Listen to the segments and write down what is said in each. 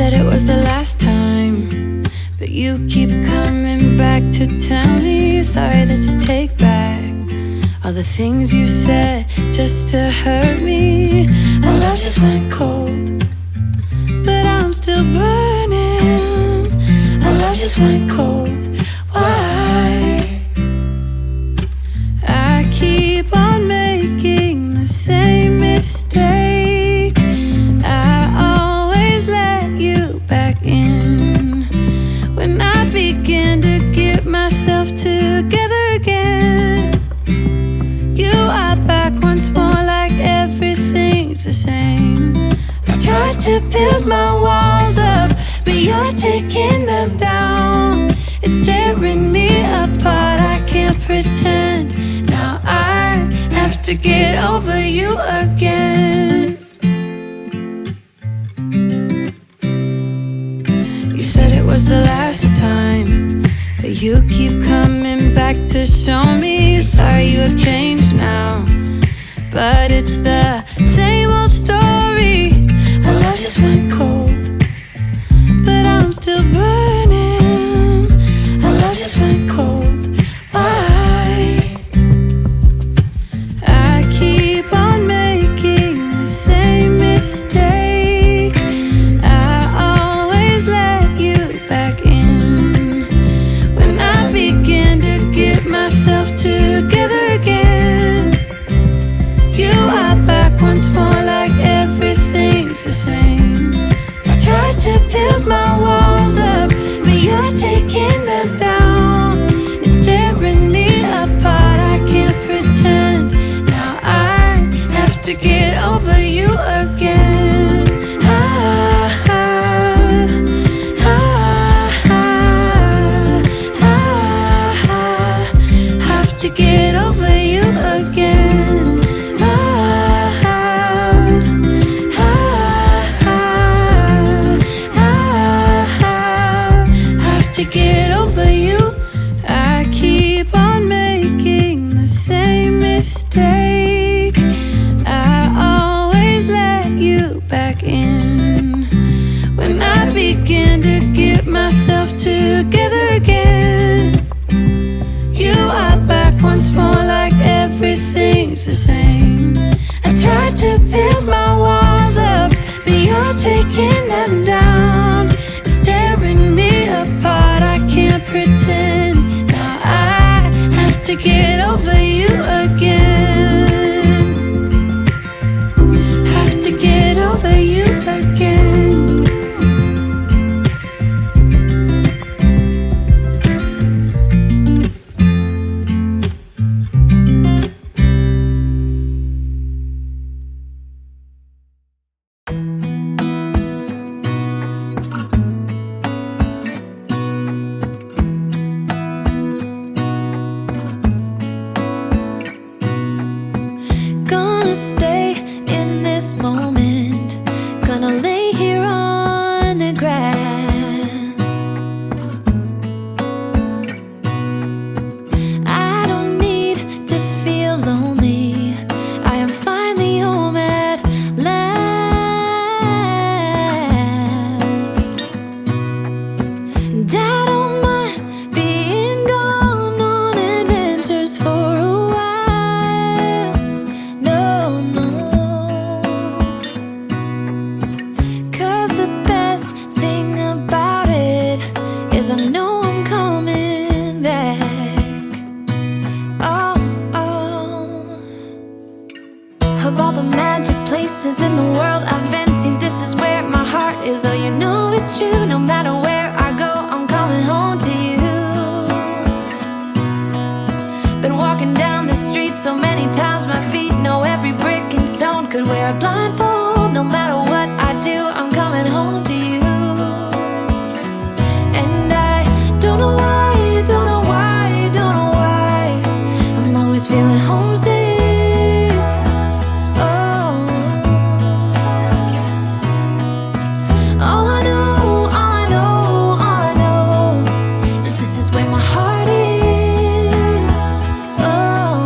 said it was the last time, but you keep coming back to tell me sorry that you take back all the things you said just to hurt me. Our love just went cold, but I'm still burning. Our love just went cold. Why? I keep on making the same mistake. I always let you back in when I begin to get myself together again. You are back once more like everything's the same. I tried to build my walls up, but you're taking them down. It's tearing me apart, I can't pretend. Now I have to get over you again. You said it was the last time, but you keep coming back to show me sorry you have changed now. But it's the same old story. Our love just went cold, but I'm still burning. Our love just went cold. Why? I keep on making the same mistake. I always let you back in when I begin to get myself together again. You are back once more like everything's the same. I tried to build my walls up, but you're taking them down. It's tearing me apart, I can't pretend. Now I have to get over you again. Have to get over you again. Have to get over you. I keep on making the same mistake. I always let you back in when I begin to get myself together again. You are back once more like everything's the same. I tried to build my walls up, but you're taking them down. It's tearing me apart, I can't pretend. Now I have to get over you again. Have to get over you again. Gonna stay in this moment. Gonna lay here on the grass. I don't need to feel lonely. I am finally home at last. And I don't mind being gone on adventures for a while. No, no. 'Cause the best thing about it is I know I'm coming back. Oh, oh. Of all the magic places in the world I've been to, this is where my heart is. Oh, you know it's true. No matter where I go, I'm coming home to you. Been walking down the street so many times, my feet know every brick and stone. Could wear a blindfold. No matter what I do, I'm coming home to you. And I don't know why, don't know why, don't know why I'm always feeling homesick. Oh, all I know, all I know, all I know is this is where my heart is. Oh,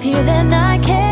here than I can.